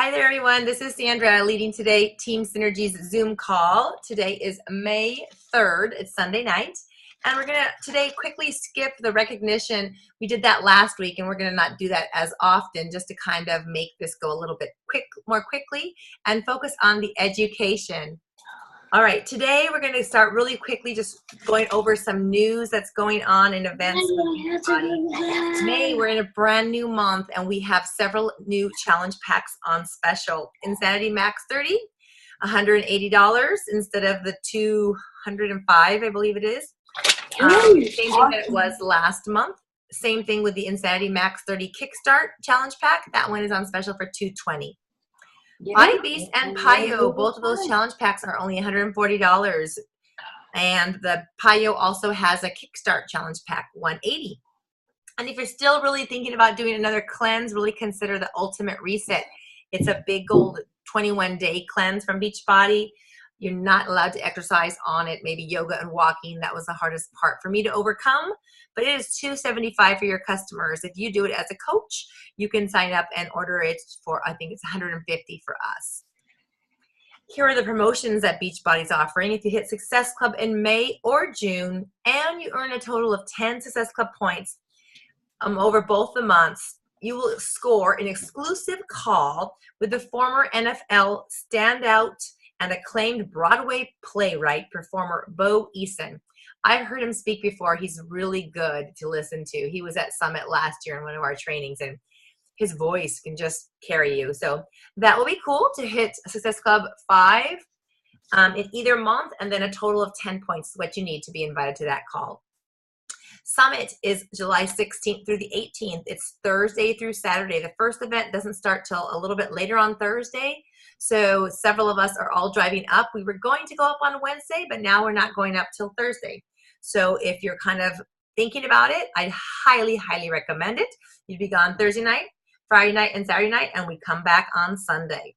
Hi there, everyone. This is Sandra leading today Team Synergy's Zoom call. Today is May 3rd. It's Sunday night. And we're going to today quickly skip the recognition. We did that last week, and we're going to not do that as often just to kind of make this go a little bit more quickly and focus on the education. All right, today we're going to start really quickly just going over some news that's going on in events with Beachbody. May, we're in a brand new month, and we have several new challenge packs on special. Insanity Max 30, $180 instead of the $205, I believe it is. Same thing that it was last month. Same thing with the Insanity Max 30 Kickstart challenge pack. That one is on special for $220. Body Beast and Payo, both of those challenge packs are only $140. And the Payo also has a Kickstart challenge pack, $180. And if you're still really thinking about doing another cleanse, really consider the Ultimate Reset. It's a big gold 21-day cleanse from Beachbody. You're not allowed to exercise on it, maybe yoga and walking. That was the hardest part for me to overcome. But it is $275 for your customers. If you do it as a coach, you can sign up and order it for, I think it's $150 for us. Here are the promotions that Beachbody's offering. If you hit Success Club in May or June, and you earn a total of 10 Success Club points over both the months, you will score an exclusive call with the former NFL standout and acclaimed Broadway playwright performer Bo Eason. I've heard him speak before. He's really good to listen to. He was at Summit last year in one of our trainings, and his voice can just carry you. So that will be cool to hit Success Club 5 in either month, and then a total of 10 points is what you need to be invited to that call. Summit is July 16th through the 18th. It's Thursday through Saturday. The first event doesn't start till a little bit later on Thursday. So several of us are all driving up. We were going to go up on Wednesday, but now we're not going up till Thursday. So if you're kind of thinking about it, I'd highly, highly recommend it. You'd be gone Thursday night, Friday night, and Saturday night, and we come back on Sunday.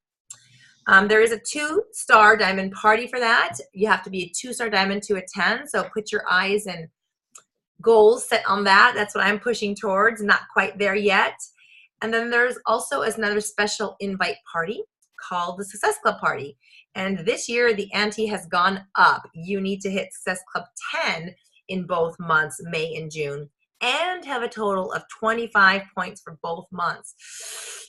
There is a 2-star diamond party for that. You have to be a 2-star diamond to attend. So put your eyes and goals set on that. That's what I'm pushing towards. Not quite there yet. And then there's also another special invite party called the Success Club Party. And this year, the ante has gone up. You need to hit Success Club 10 in both months, May and June, and have a total of 25 points for both months.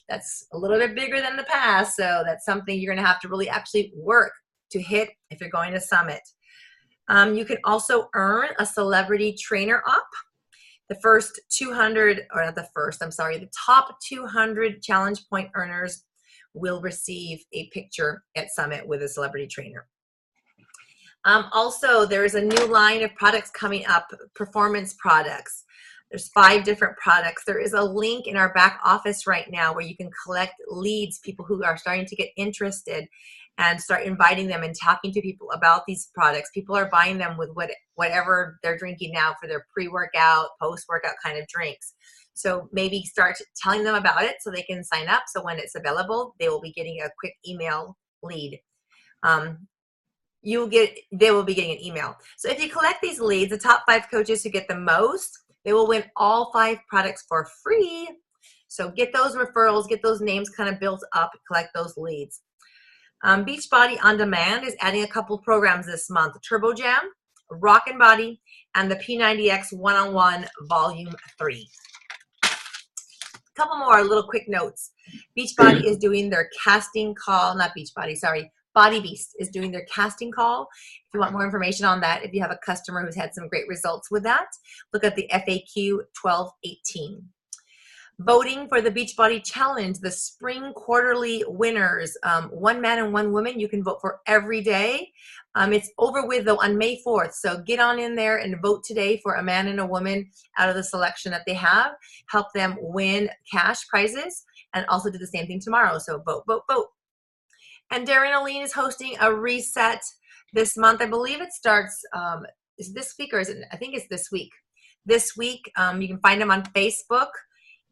That's a little bit bigger than the past, so that's something you're going to have to really actually work to hit if you're going to Summit. You can also earn a celebrity trainer up. The first 200, or not the first, I'm sorry, the top 200 challenge point earners will receive a picture at Summit with a celebrity trainer. Also, there is a new line of products coming up, performance products. There's 5 different products. There is a link in our back office right now where you can collect leads, people who are starting to get interested, and start inviting them and talking to people about these products. People are buying them with whatever they're drinking now for their pre-workout, post-workout kind of drinks. So maybe start telling them about it so they can sign up. So when it's available, they will be getting a quick email lead. They will be getting an email. So if you collect these leads, the top 5 coaches who get the most, they will win all 5 products for free. So get those referrals, get those names kind of built up, collect those leads. Beachbody On Demand is adding a couple programs this month: Turbo Jam, Rock and Body, and the P90X One-on-One Volume 3. A couple more little quick notes. Beachbody is doing their casting call, not Beachbody, sorry, Body Beast is doing their casting call. If you want more information on that, if you have a customer who's had some great results with that, look at the FAQ 1218. Voting for the Beachbody Challenge, the spring quarterly winners, 1 man and 1 woman, you can vote for every day. It's over with though on May 4th, so get on in there and vote today for a man and a woman out of the selection that they have. Help them win cash prizes, and also do the same thing tomorrow. So vote, vote, vote. And Darren Aline is hosting a reset this month. I believe it starts, is it this week or is it, I think it's this week. This week, you can find them on Facebook.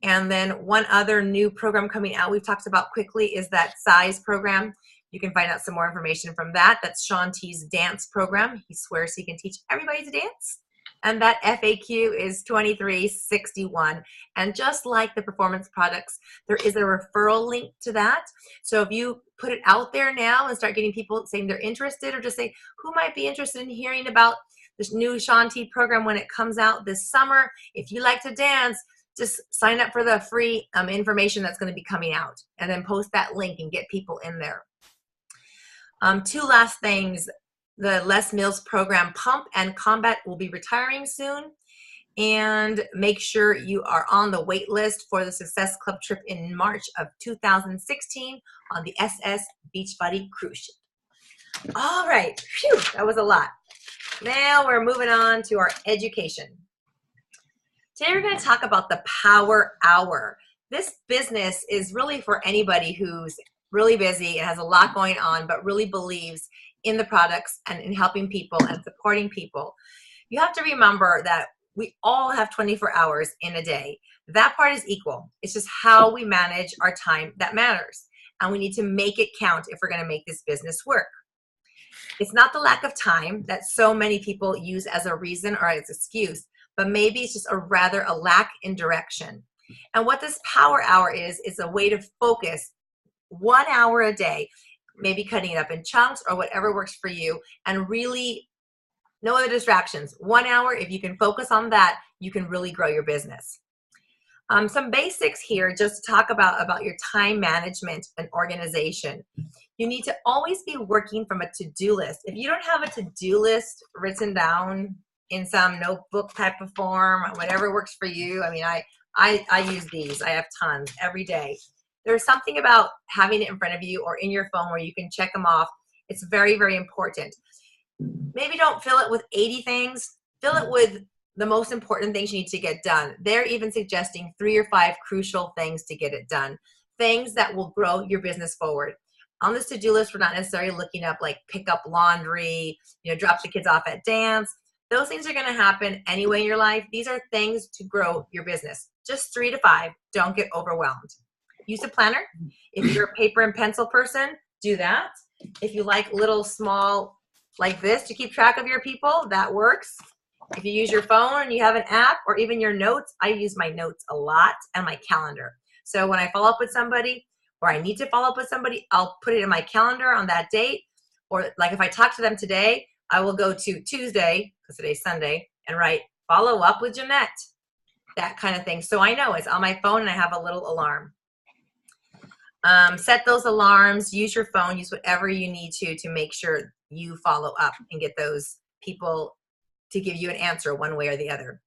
And then one other new program coming out we've talked about quickly is that size program. You can find out some more information from that. That's Sean T's dance program. He swears he can teach everybody to dance. and that FAQ is 2361. And just like the performance products, there is a referral link to that. So if you put it out there now and start getting people saying they're interested, or just say, who might be interested in hearing about this new Shanti program when it comes out this summer? If you like to dance, just sign up for the free information that's going to be coming out, and then post that link and get people in there. Two last things. The Les Mills program, Pump and Combat, will be retiring soon. And make sure you are on the wait list for the Success Club trip in March of 2016 on the SS Beachbody cruise ship. All right, phew, that was a lot. Now we're moving on to our education. Today we're going to talk about the Power Hour. This business is really for anybody who's really busy and has a lot going on, but really believes in the products and in helping people and supporting people. You have to remember that we all have 24 hours in a day. That part is equal. It's just how we manage our time that matters. And we need to make it count if we're going to make this business work. It's not the lack of time that so many people use as a reason or as an excuse, but maybe it's just a lack in direction. And what this Power Hour is a way to focus 1 hour a day, maybe cutting it up in chunks or whatever works for you, and really no other distractions. 1 hour, if you can focus on that, you can really grow your business. Some basics here, just to talk about your time management and organization. You need to always be working from a to-do list. If you don't have a to-do list written down in some notebook type of form, whatever works for you. I mean, I use these. I have tons every day. There's something about having it in front of you or in your phone where you can check them off. It's very, very important. Maybe don't fill it with 80 things. Fill it with the most important things you need to get done. They're even suggesting 3 or 5 crucial things to get it done. Things that will grow your business forward. On this to-do list, we're not necessarily looking up like pick up laundry, drop the kids off at dance. Those things are going to happen anyway in your life. These are things to grow your business. Just 3 to 5. Don't get overwhelmed. Use a planner. If you're a paper and pencil person, do that. If you like little small like this to keep track of your people, that works. If you use your phone and you have an app or even your notes, I use my notes a lot and my calendar. So when I follow up with somebody or I need to follow up with somebody, I'll put it in my calendar on that date. Or like if I talk to them today, I will go to Tuesday, because today's Sunday, and write follow up with Jeanette, that kind of thing. So I know it's on my phone and I have a little alarm. Set those alarms, use your phone, use whatever you need to make sure you follow up and get those people to give you an answer one way or the other.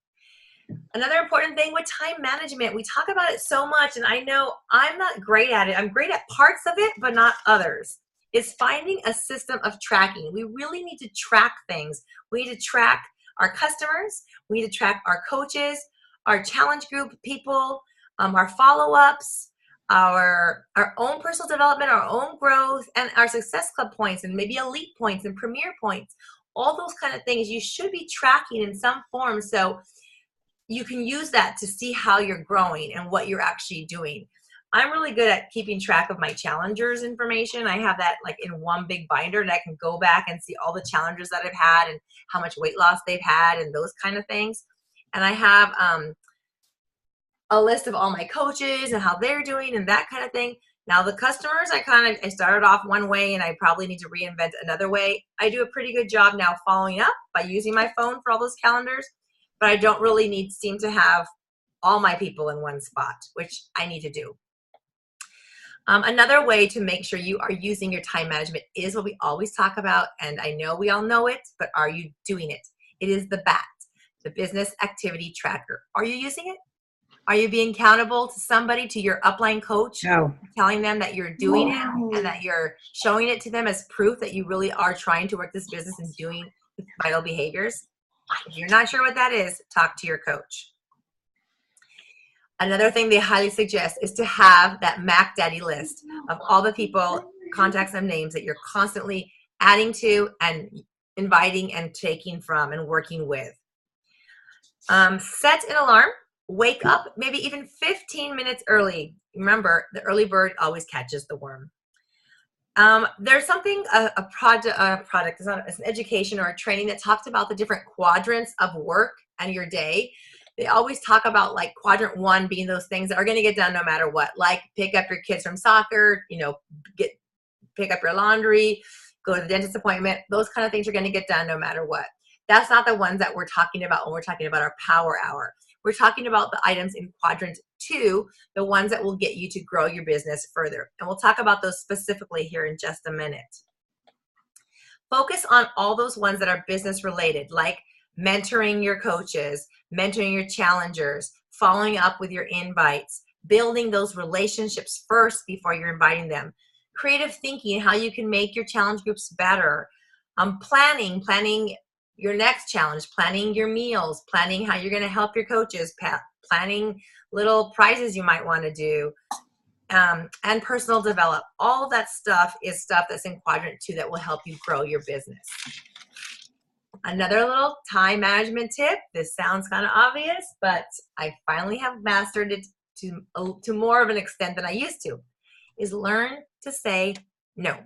Another important thing with time management, we talk about it so much, and I know I'm not great at it. I'm great at parts of it, but not others. It's finding a system of tracking. We really need to track things. We need to track our customers. We need to track our coaches, our challenge group people, our follow-ups, our own personal development, our own growth, and our Success Club points, and maybe elite points and premier points. All those kind of things you should be tracking in some form so you can use that to see how you're growing and what you're actually doing. I'm really good at keeping track of my challengers information. I have that like in one big binder, and I can go back and see all the challengers that I've had and how much weight loss they've had and those kind of things. And I have a list of all my coaches and how they're doing and that kind of thing. Now the customers, I started off one way and I probably need to reinvent another way. I do a pretty good job now following up by using my phone for all those calendars, but I don't really seem to have all my people in one spot, which I need to do. Another way to make sure you are using your time management is what we always talk about, and I know we all know it, but are you doing it? It is the BAT, the Business Activity Tracker. Are you using it? Are you being accountable to somebody, to your upline coach, telling them that you're doing it and that you're showing it to them as proof that you really are trying to work this business and doing vital behaviors? If you're not sure what that is, talk to your coach. Another thing they highly suggest is to have that Mac Daddy list of all the people, contacts, and names that you're constantly adding to and inviting and taking from and working with. Set an alarm. Wake up maybe even 15 minutes early. Remember, the early bird always catches the worm. There's something, a product, it's an education or a training that talks about the different quadrants of work and your day. They always talk about like quadrant 1 being those things that are going to get done no matter what, like pick up your kids from soccer, pick up your laundry, go to the dentist appointment. Those kind of things are going to get done no matter what. That's not the ones that we're talking about when we're talking about our power hour. We're talking about the items in quadrant 2, the ones that will get you to grow your business further. And we'll talk about those specifically here in just a minute. Focus on all those ones that are business related, like mentoring your coaches, mentoring your challengers, following up with your invites, building those relationships first before you're inviting them. Creative thinking, how you can make your challenge groups better. Planning your next challenge, planning your meals, planning how you're going to help your coaches, planning little prizes you might want to do, and personal develop. All that stuff is stuff that's in quadrant 2 that will help you grow your business. Another little time management tip. This sounds kind of obvious, but I finally have mastered it to more of an extent than I used to, is learn to say no.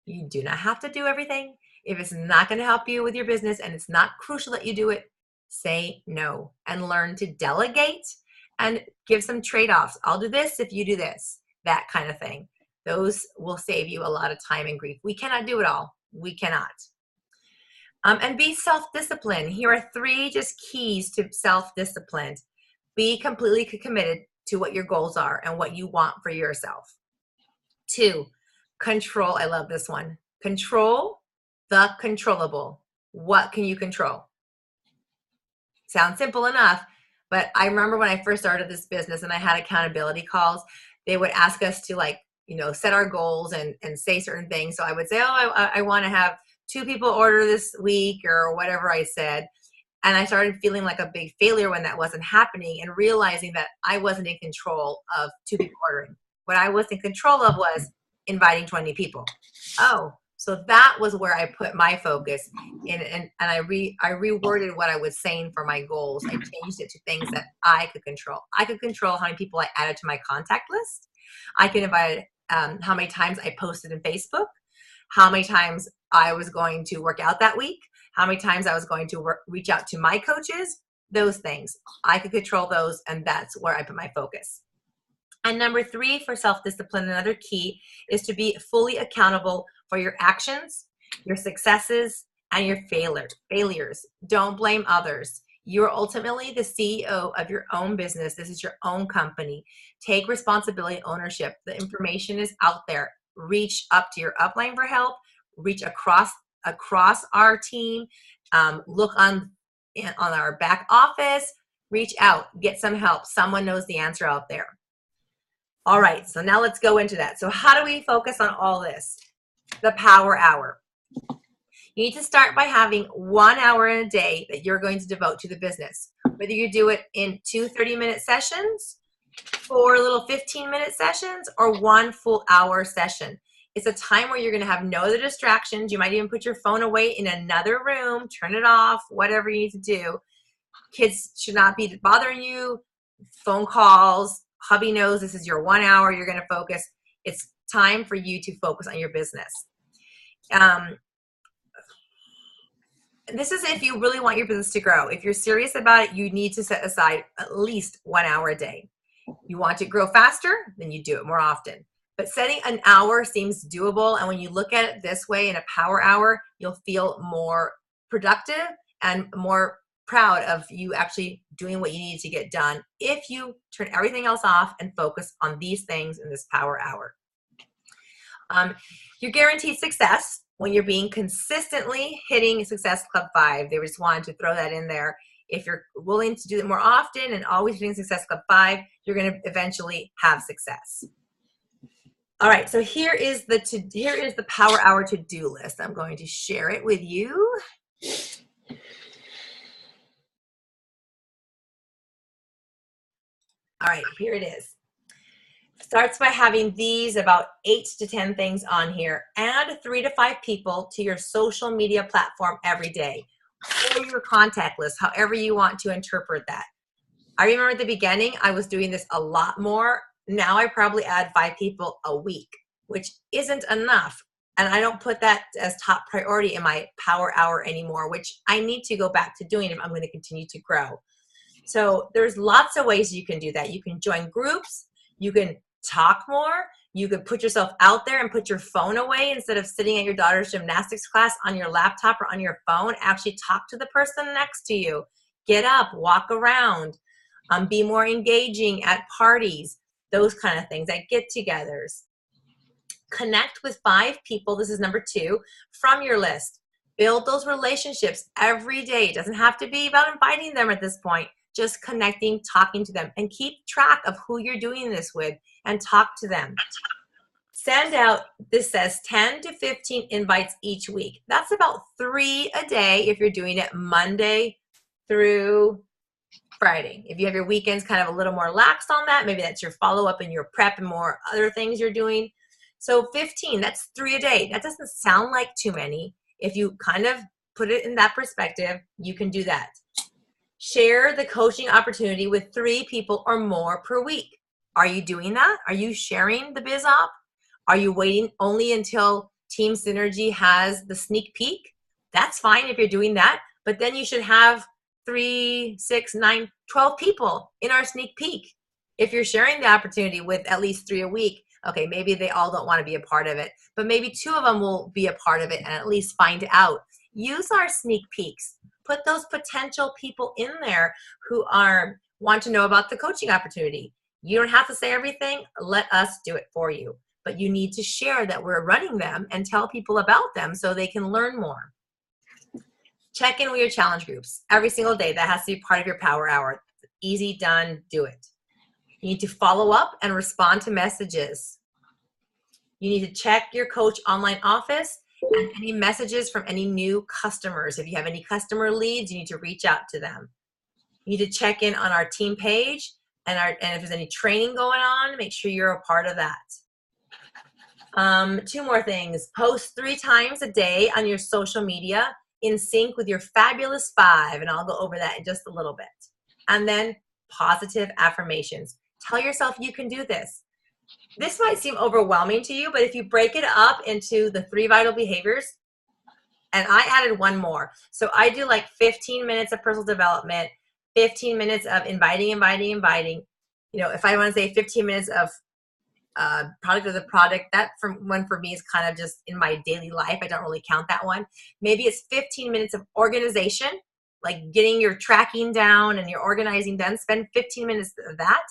You do not have to do everything. If it's not going to help you with your business and it's not crucial that you do it, say no and learn to delegate and give some trade-offs. I'll do this if you do this, that kind of thing. Those will save you a lot of time and grief. We cannot do it all. We cannot. And be self-disciplined. Here are 3 just keys to self-discipline. Be completely committed to what your goals are and what you want for yourself. 2, control. I love this one. Control the controllable. What can you control? Sounds simple enough, but I remember when I first started this business and I had accountability calls, they would ask us to set our goals and say certain things. So I would say, I want to have 2 people order this week or whatever I said. And I started feeling like a big failure when that wasn't happening and realizing that I wasn't in control of 2 people ordering. What I was in control of was inviting 20 people. So that was where I put my focus in, and I reworded what I was saying for my goals. I changed it to things that I could control. I could control how many people I added to my contact list. I could invite how many times I posted in Facebook, how many times I was going to work out that week, how many times I was going to reach out to my coaches. Those things I could control those, and that's where I put my focus. And number 3 for self-discipline, another key is to be fully accountable for your actions, your successes, and your failures. Don't blame others. You're ultimately the CEO of your own business. This is your own company. Take responsibility and ownership. The information is out there. Reach up to your upline for help. Reach across our team. Look on our back office. Reach out. Get some help. Someone knows the answer out there. All right, so now let's go into that. So how do we focus on all this? The power hour. You need to start by having 1 hour in a day that you're going to devote to the business. Whether you do it in 2 30-minute sessions, 4 little 15-minute sessions, or 1 full hour session. It's a time where you're going to have no other distractions. You might even put your phone away in another room, turn it off, whatever you need to do. Kids should not be bothering you. Phone calls. Hubby knows this is your 1 hour. You're going to focus. It's time for you to focus on your business. This is if you really want your business to grow. If you're serious about it, you need to set aside at least 1 hour a day. You want to grow faster, then you do it more often. But setting an hour seems doable. And when you look at it this way in a power hour, you'll feel more productive and more proud of you actually doing what you need to get done if you turn everything else off and focus on these things in this power hour. You're guaranteed success when you're being consistently hitting Success Club 5. They just wanted to throw that in there. If you're willing to do it more often and always hitting Success Club 5, you're going to eventually have success. All right, so here is the power hour to-do list. I'm going to share it with you. All right, here it is. Starts by having these about 8 to 10 things on here. Add 3 to 5 people to your social media platform every day, or your contact list, however you want to interpret that. I remember at the beginning, I was doing this a lot more. Now I probably add 5 people a week. which isn't enough. And I don't put that as top priority in my power hour anymore, which I need to go back to doing if I'm going to continue to grow. So there's lots of ways you can do that. You can join groups, you can talk more, you could put yourself out there and put your phone away instead of sitting at your daughter's gymnastics class on your laptop or on your phone. Actually talk to the person next to you. Get up, walk around, be more engaging at parties, those kind of things, at get-togethers. Connect with 5 people, this is number 2, from your list. Build those relationships every day. It doesn't have to be about inviting them at this point. Just connecting, talking to them, and keep track of who you're doing this with and talk to them. Send out, this says 10 to 15 invites each week. That's about 3 a day if you're doing it Monday through Friday. If you have your weekends kind of a little more lax on that, maybe that's your follow-up and your prep and more other things you're doing. So 15, that's 3 a day. That doesn't sound like too many. If you kind of put it in that perspective, you can do that. Share the coaching opportunity with 3 people or more per week. Are you doing that? Are you sharing the biz op? Are you waiting only until Team Synergy has the sneak peek? That's fine if you're doing that, but then you should have 3, 6, 9, 12 people in our sneak peek. If you're sharing the opportunity with at least 3 a week, okay, maybe they all don't want to be a part of it, but maybe 2 of them will be a part of it and at least find out. Use our sneak peeks. Put those potential people in there who want to know about the coaching opportunity. You don't have to say everything. Let us do it for you. But you need to share that we're running them and tell people about them so they can learn more. Check in with your challenge groups every single day. That has to be part of your power hour. Easy, done, do it. You need to follow up and respond to messages. You need to check your coach online office and any messages from any new customers. If you have any customer leads, you need to reach out to them. You need to check in on our team page and if there's any training going on, make sure you're a part of that. 2 more things. Post 3 times a day on your social media in sync with your fabulous 5, and I'll go over that in just a little bit. And then positive affirmations. Tell yourself you can do this. This might seem overwhelming to you, but if you break it up into the 3 vital behaviors, and I added 1 more. So I do like 15 minutes of personal development, 15 minutes of inviting. You know, if I want to say 15 minutes of product of the product, that one for me is kind of just in my daily life. I don't really count that one. Maybe it's 15 minutes of organization, like getting your tracking down and your organizing done. Spend 15 minutes of that.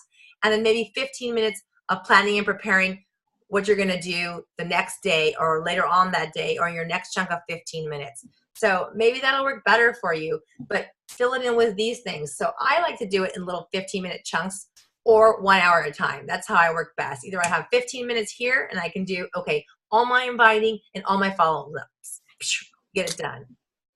And then maybe 15 minutes of planning and preparing what you're going to do the next day or later on that day or your next chunk of 15 minutes. So maybe that'll work better for you, but fill it in with these things. So I like to do it in little 15-minute chunks or 1 hour at a time. That's how I work best. Either I have 15 minutes here and I can do, okay, all my inviting and all my follow-ups. Get it done.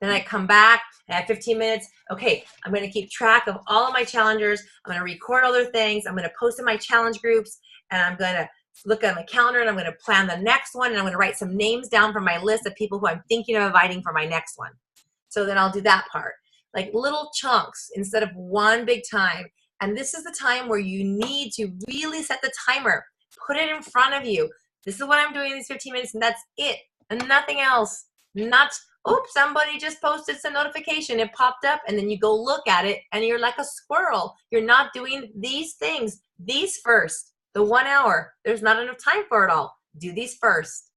Then I come back, I have 15 minutes. Okay, I'm going to keep track of all of my challengers. I'm going to record other things. I'm going to post in my challenge groups, and I'm going to look at my calendar, and I'm going to plan the next one, and I'm going to write some names down from my list of people who I'm thinking of inviting for my next one. So then I'll do that part. Like little chunks instead of one big time. And this is the time where you need to really set the timer. Put it in front of you. This is what I'm doing in these 15 minutes, and that's it. And nothing else. Not, oops, somebody just posted some notification. It popped up, and then you go look at it, and you're like a squirrel. You're not doing these things. These first. The 1 hour. There's not enough time for it all. Do these first.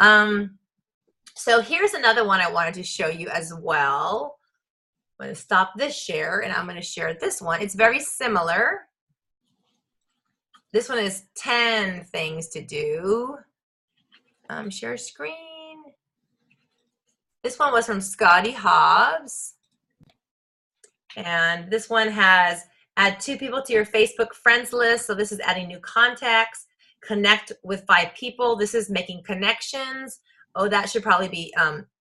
So here's another one I wanted to show you as well. I'm going to stop this share, and I'm going to share this one. It's very similar. This one is 10 things to do. Share screen. This one was from Scotty Hobbs. And this one has add 2 people to your Facebook friends list. So this is adding new contacts. Connect with 5 people. This is making connections. Oh, that should probably be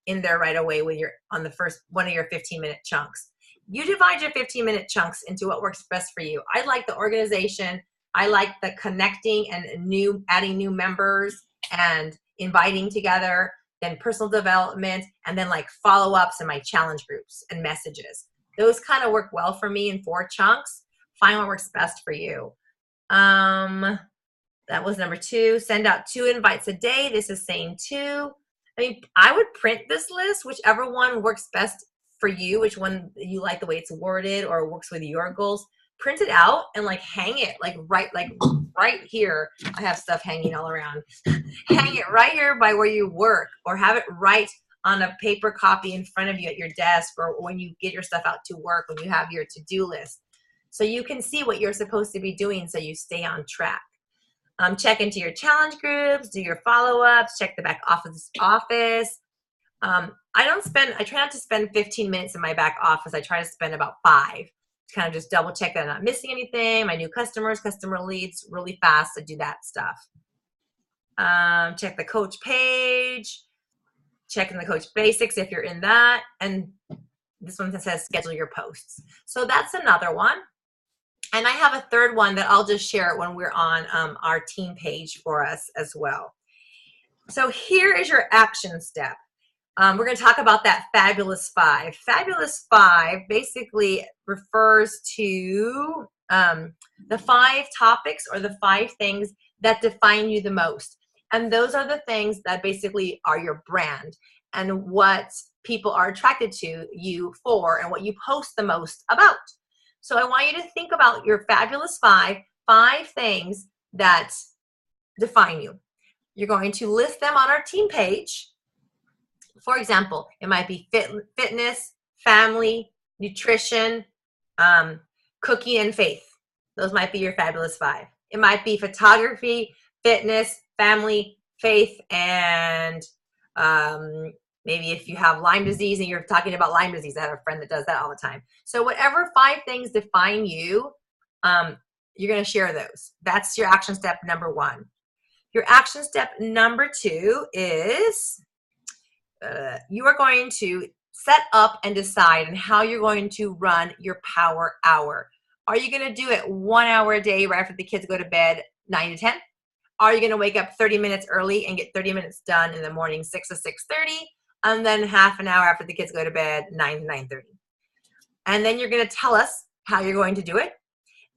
in there right away when you're on the first one of your 15-minute chunks. You divide your 15-minute chunks into what works best for you. I like the organization. I like the connecting and adding new members and inviting together, then personal development, and then like follow-ups in my challenge groups and messages. Those kind of work well for me in 4 chunks. Find what works best for you. That was number 2. Send out 2 invites a day. This is saying 2. I mean, I would print this list, whichever one works best for you, which one you like the way it's worded or works with your goals. Print it out and like hang it like right here. I have stuff hanging all around. Hang it right here by where you work, or have it right on a paper copy in front of you at your desk, or when you get your stuff out to work, when you have your to-do list, so you can see what you're supposed to be doing so you stay on track. Check into your challenge groups, do your follow-ups, check the back office. I try not to spend 15 minutes in my back office. I try to spend about 5 to kind of just double check that I'm not missing anything, my new customers, customer leads, really fast to do that stuff. Check the coach page, checking the coach basics if you're in that, and this one says schedule your posts. So that's another one. And I have a third one that I'll just share when we're on our team page for us as well. So here is your action step. We're going to talk about that Fabulous 5. Fabulous 5 basically refers to the 5 topics or the 5 things that define you the most. And those are the things that basically are your brand and what people are attracted to you for and what you post the most about. So I want you to think about your Fabulous 5 things that define you. You're going to list them on our team page. For example, it might be fitness, family, nutrition, cooking, and faith. Those might be your Fabulous 5. It might be photography, fitness, family, faith, and maybe if you have Lyme disease and you're talking about Lyme disease. I have a friend that does that all the time. So whatever 5 things define you, you're going to share those. That's your action step number 1. Your action step number 2 is you are going to set up and decide on how you're going to run your power hour. Are you going to do it 1 hour a day right after the kids go to bed, 9 to 10? Are you going to wake up 30 minutes early and get 30 minutes done in the morning, 6 to 6:30, and then half an hour after the kids go to bed, 9 to 9:30? And then you're going to tell us how you're going to do it.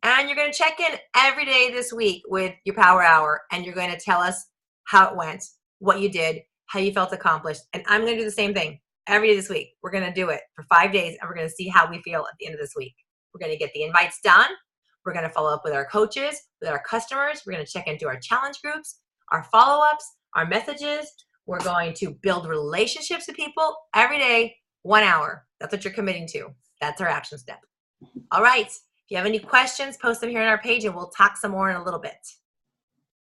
And you're going to check in every day this week with your power hour, and you're going to tell us how it went, what you did, how you felt accomplished. And I'm going to do the same thing every day this week. We're going to do it for 5 days, and we're going to see how we feel at the end of this week. We're going to get the invites done. We're going to follow up with our coaches, with our customers. We're going to check into our challenge groups, our follow-ups, our messages. We're going to build relationships with people every day, 1 hour. That's what you're committing to. That's our action step. All right. If you have any questions, post them here on our page, and we'll talk some more in a little bit.